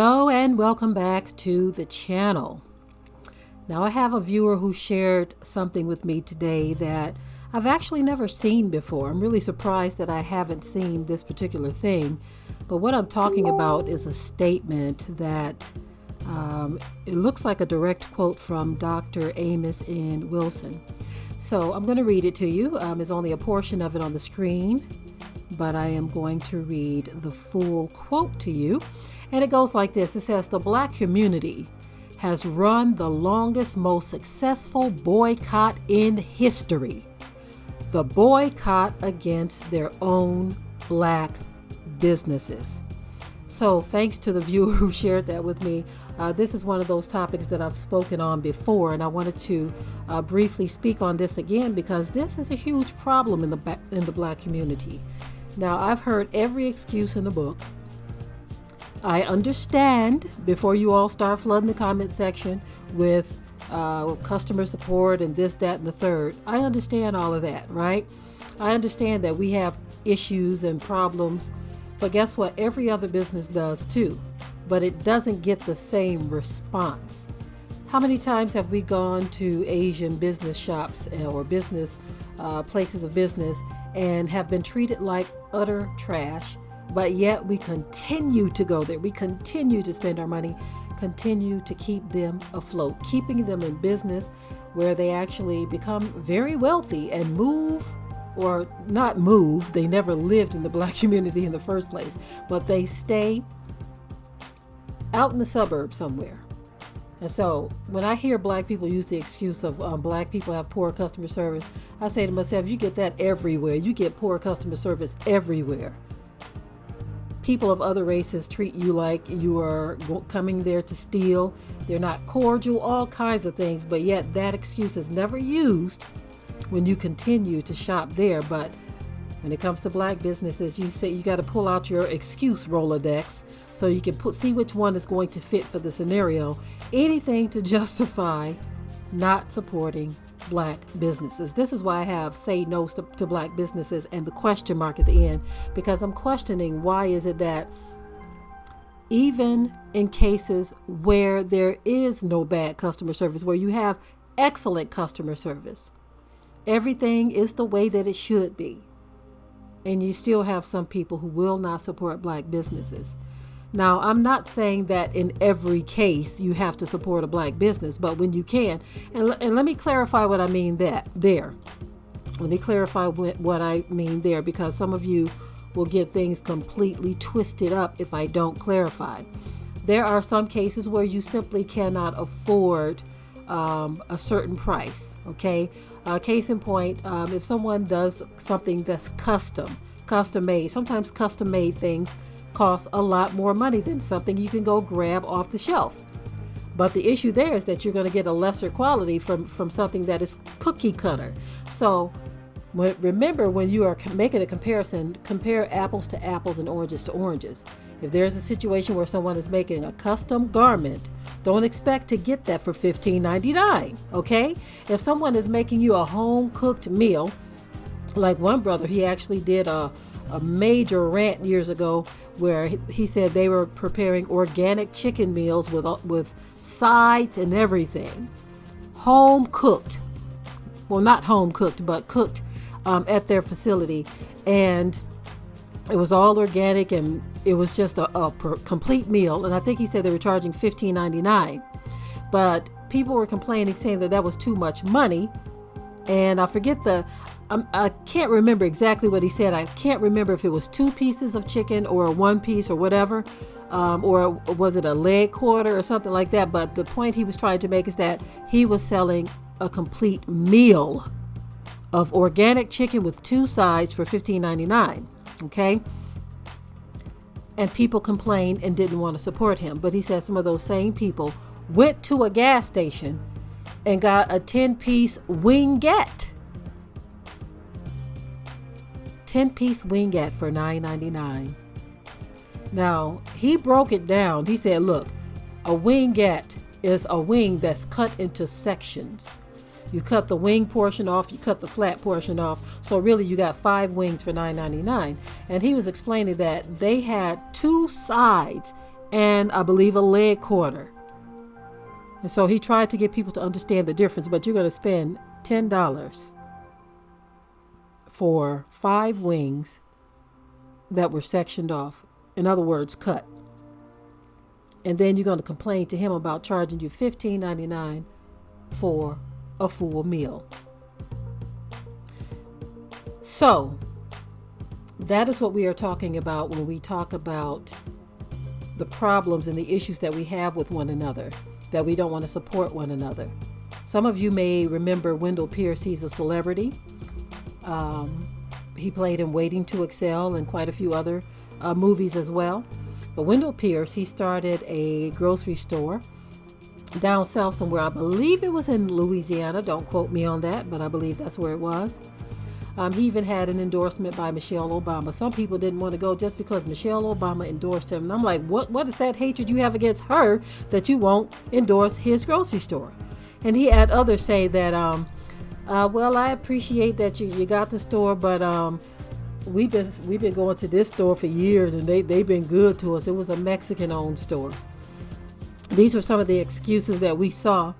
Hello and welcome back to the channel. Now I have a viewer who shared something with me today that I've actually never seen before. I'm really surprised that I haven't seen this particular thing, but what I'm talking about is a statement that it looks like a direct quote from Dr. Amos N. Wilson. So I'm going to read it to you. There's only a portion of it on the screen, but I am going to read the full quote to you. And it goes like this. It says, "The Black community has run the longest, most successful boycott in history. The boycott against their own Black businesses." So thanks to the viewer who shared that with me. This is one of those topics that I've spoken on before, and I wanted to briefly speak on this again because this is a huge problem in the Black community. Now, I've heard every excuse in the book. I understand, before you all start flooding the comment section with customer support and this, that, and the third. I understand all of that, right? I understand that we have issues and problems, but guess what? Every other business does too, but it doesn't get the same response. How many times have we gone to Asian business shops or business places of business and have been treated like utter trash? But yet we continue to go there. We continue to spend our money, continue to keep them afloat, keeping them in business where they actually become very wealthy and move, or not move. They never lived in the Black community in the first place, but they stay out in the suburbs somewhere. And so when I hear Black people use the excuse of Black people have poor customer service, I say to myself, you get that everywhere. You get poor customer service everywhere. People of other races treat you like you are coming there to steal. They're not cordial, all kinds of things, but yet that excuse is never used when you continue to shop there. But when it comes to Black businesses, you say you got to pull out your excuse Rolodex so you can see which one is going to fit for the scenario. Anything to justify not supporting Black businesses. This is why I have say no to Black businesses and the question mark at the end, because I'm questioning why is it that even in cases where there is no bad customer service, where you have excellent customer service, everything is the way that it should be, and you still have some people who will not support Black businesses. Now, I'm not saying that in every case you have to support a Black business, but when you can, and let me clarify what I mean there. Let me clarify what I mean there, because some of you will get things completely twisted up if I don't clarify. There are some cases where you simply cannot afford a certain price, okay? Case in point, if someone does something that's custom made, sometimes custom made things cost a lot more money than something you can go grab off the shelf. But the issue there is that you're going to get a lesser quality from something that is cookie cutter. So remember, when you are making a comparison, compare apples to apples and oranges to oranges. If there's a situation where someone is making a custom garment, don't expect to get that for $15.99, okay? If someone is making you a home-cooked meal, like one brother, he actually did a major rant years ago where he said they were preparing organic chicken meals with sides and everything, home cooked. Well, not home cooked, but cooked at their facility, and it was all organic, and it was just a complete meal. And I think he said they were charging $15.99, but people were complaining, saying that was too much money. And I forget I can't remember exactly what he said. I can't remember if it was 2 pieces of chicken or a 1 piece or whatever, or was it a leg quarter or something like that. But the point he was trying to make is that he was selling a complete meal of organic chicken with 2 sides for $15.99, okay? And people complained and didn't want to support him. But he said some of those same people went to a gas station and got a 10-piece wingette. 10-piece wingette for $9.99. Now, he broke it down. He said, look, a wingette is a wing that's cut into sections. You cut the wing portion off, you cut the flat portion off. So really you got 5 wings for $9.99. And he was explaining that they had 2 sides and I believe a leg quarter. And so he tried to get people to understand the difference, but you're going to spend $10 for 5 wings that were sectioned off. In other words, cut. And then you're going to complain to him about charging you $15.99 for a full meal. So that is what we are talking about when we talk about the problems and the issues that we have with one another, that we don't want to support one another. Some of you may remember Wesson Pierce. He's a celebrity. He played in Waiting to Excel and quite a few other movies as well. But Wesson Pierce, he started a grocery store down south somewhere. I believe it was in Louisiana. Don't quote me on that, but I believe that's where it was. He even had an endorsement by Michelle Obama. Some people didn't want to go just because Michelle Obama endorsed him. And I'm like, what is that hatred you have against her that you won't endorse his grocery store? And he had others say that, well, I appreciate that you got the store, but we've been going to this store for years, and they've been good to us. It was a Mexican-owned store. These were some of the excuses that we saw.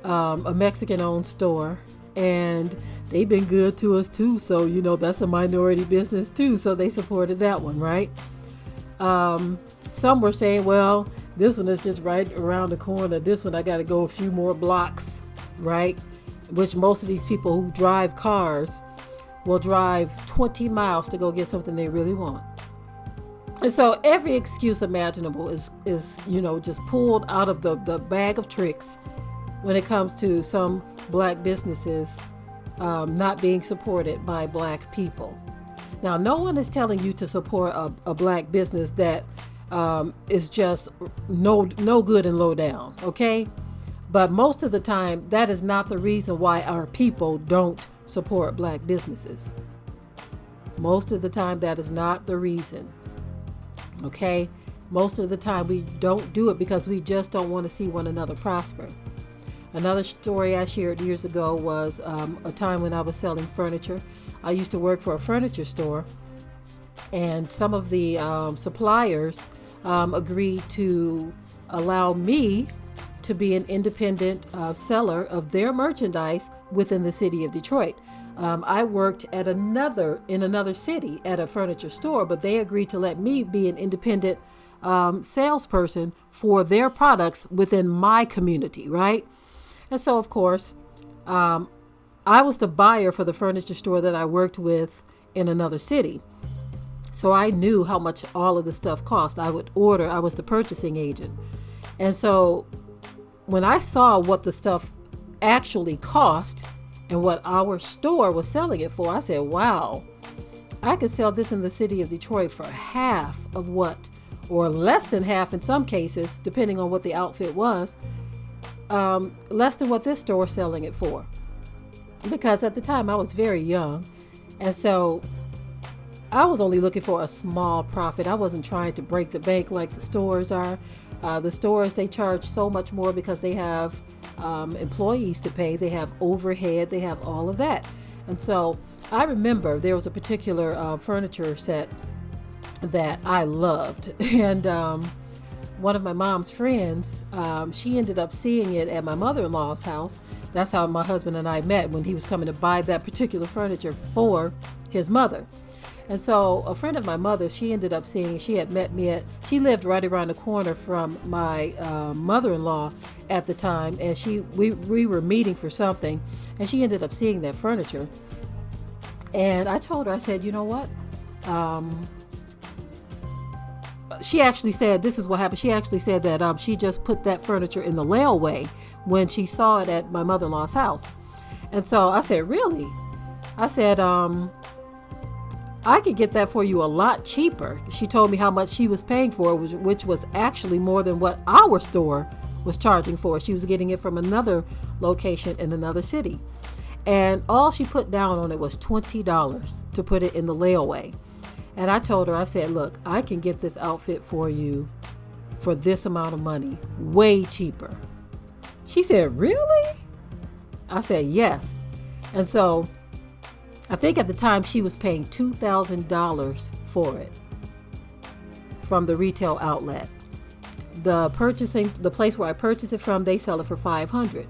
A Mexican-owned store, and they've been good to us too. So, that's a minority business too. So they supported that one, right? Some were saying, well, this one is just right around the corner. This one, I got to go a few more blocks, right? Which most of these people who drive cars will drive 20 miles to go get something they really want. And so every excuse imaginable is just pulled out of the bag of tricks when it comes to some black businesses not being supported by black people. Now, no one is telling you to support a black business that is just no good and low down, okay? But most of the time, that is not the reason why our people don't support black businesses. Most of the time, that is not the reason, okay? Most of the time, we don't do it because we just don't want to see one another prosper. Another story I shared years ago was a time when I was selling furniture. I used to work for a furniture store, and some of the suppliers agreed to allow me to be an independent seller of their merchandise within the city of Detroit. I worked in another city at a furniture store, but they agreed to let me be an independent salesperson for their products within my community, right? And so, of course, I was the buyer for the furniture store that I worked with in another city. So I knew how much all of the stuff cost. I was the purchasing agent. And so when I saw what the stuff actually cost and what our store was selling it for, I said, wow, I could sell this in the city of Detroit for half of what, or less than half in some cases, depending on what the outfit was, less than what this store is selling it for. Because at the time I was very young, and so I was only looking for a small profit. I wasn't trying to break the bank like the stores are. The stores, they charge so much more because they have employees to pay, they have overhead, they have all of that. And so I remember there was a particular furniture set that I loved, and one of my mom's friends, she ended up seeing it at my mother-in-law's house. That's how my husband and I met, when he was coming to buy that particular furniture for his mother. And so a friend of my mother, she ended up seeing, she had met me she lived right around the corner from my mother-in-law at the time, and we were meeting for something, and she ended up seeing that furniture. And I told her, I said, you know what? She actually said, this is what happened. She actually said that she just put that furniture in the layaway when she saw it at my mother-in-law's house. And so I said, really? I said, I could get that for you a lot cheaper. She told me how much she was paying for it, which was actually more than what our store was charging for. She was getting it from another location in another city. And all she put down on it was $20 to put it in the layaway. And I told her, I said, look, I can get this outfit for you for this amount of money, way cheaper. She said, really? I said, yes. And so I think at the time she was paying $2,000 for it from the retail outlet. the place where I purchased it from, they sell it for $500,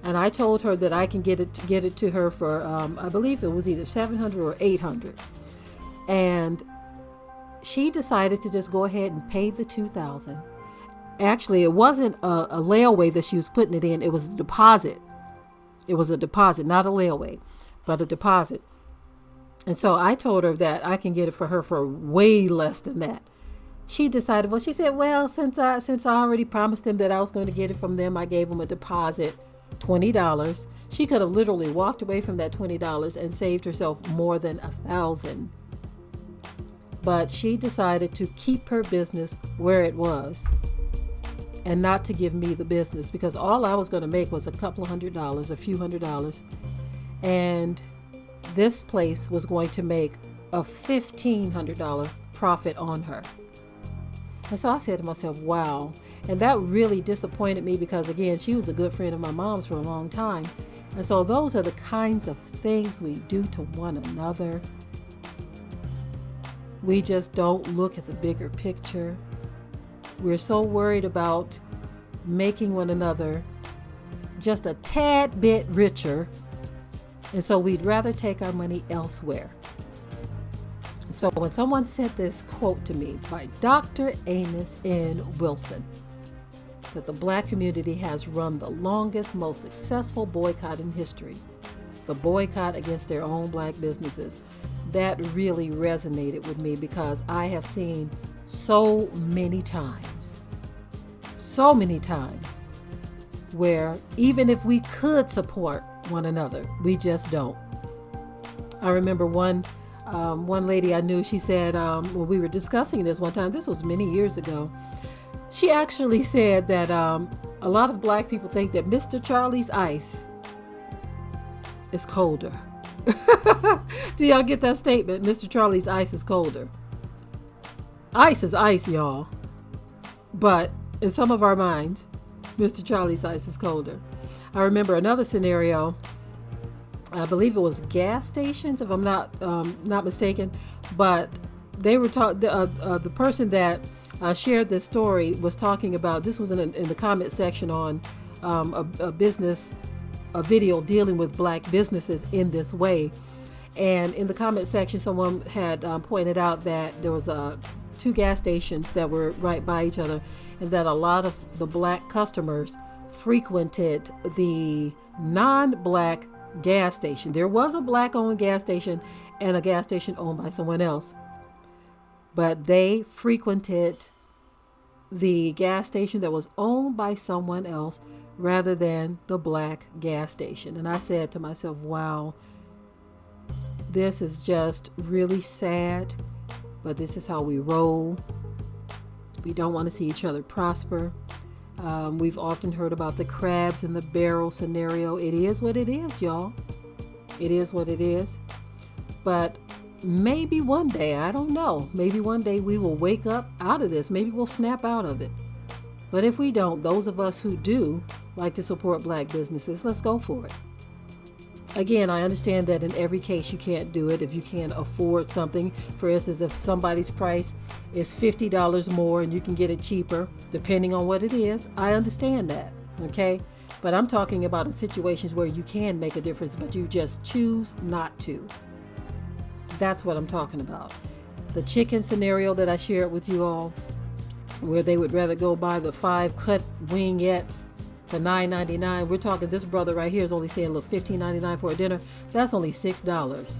and I told her that I can get it to her for I believe it was either $700 or $800, and she decided to just go ahead and pay the $2,000. Actually, it wasn't a layaway that she was putting it in; it was a deposit. It was a deposit, not a layaway, but a deposit. And so I told her that I can get it for her for way less than that. She decided, well, she said, well, since I already promised them that I was going to get it from them, I gave them a deposit, $20. She could have literally walked away from that $20 and saved herself more than $1,000. But she decided to keep her business where it was and not to give me the business, because all I was going to make was a couple of $100, a few $100. And this place was going to make a $1,500 profit on her. And so I said to myself, wow. And that really disappointed me because, again, she was a good friend of my mom's for a long time. And so those are the kinds of things we do to one another. We just don't look at the bigger picture. We're so worried about making one another just a tad bit richer. And so we'd rather take our money elsewhere. So when someone sent this quote to me by Dr. Amos N. Wilson, that the Black community has run the longest, most successful boycott in history, the boycott against their own Black businesses, that really resonated with me because I have seen so many times where even if we could support one another, we just don't. I remember one lady I knew, she said, when we were discussing this one time, this was many years ago, she actually said that a lot of Black people think that Mr. Charlie's ice is colder. Do y'all get that statement? Mr. Charlie's ice is colder. Ice is ice, y'all. But in some of our minds, Mr. Charlie's ice is colder. I remember another scenario. I believe it was gas stations, if I'm not mistaken. But they were the person that shared this story was talking about. This was in the comment section on a video dealing with Black businesses in this way. And in the comment section, someone had pointed out that there was two gas stations that were right by each other, and that a lot of the Black customers frequented the non-Black gas station. There was a Black-owned gas station and a gas station owned by someone else, but they frequented the gas station that was owned by someone else rather than the Black gas station. And I said to myself, wow, this is just really sad, but this is how we roll. We don't want to see each other prosper. We've often heard about the crabs in the barrel scenario. It is what it is, y'all. It is what it is. But maybe one day, I don't know, maybe one day we will wake up out of this. Maybe we'll snap out of it. But if we don't, those of us who do like to support Black businesses, let's go for it. Again, I understand that in every case you can't do it if you can't afford something. For instance, if somebody's price is $50 more and you can get it cheaper, depending on what it is, I understand that, okay? But I'm talking about in situations where you can make a difference, but you just choose not to. That's what I'm talking about. The chicken scenario that I shared with you all, where they would rather go buy the 5 cut wingettes for $9.99. We're talking, this brother right here is only saying, look, $15.99 for a dinner. That's only $6.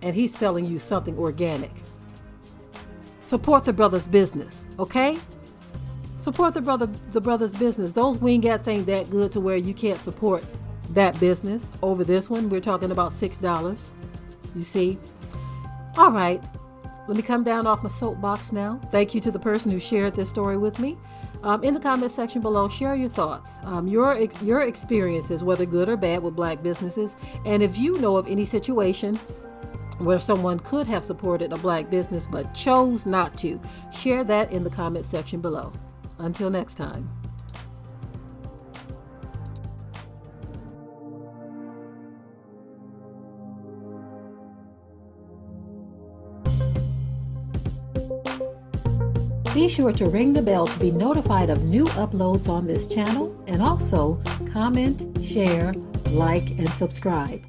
And he's selling you something organic. Support the brother's business, okay? Support the brother's business. Those wingettes ain't that good to where you can't support that business over this one. We're talking about $6. You see? All right. Let me come down off my soapbox now. Thank you to the person who shared this story with me. In the comment section below, share your thoughts, your experiences, whether good or bad, with Black businesses. And if you know of any situation where someone could have supported a Black business but chose not to, share that in the comment section below. Until next time. Be sure to ring the bell to be notified of new uploads on this channel, and also comment, share, like, and subscribe.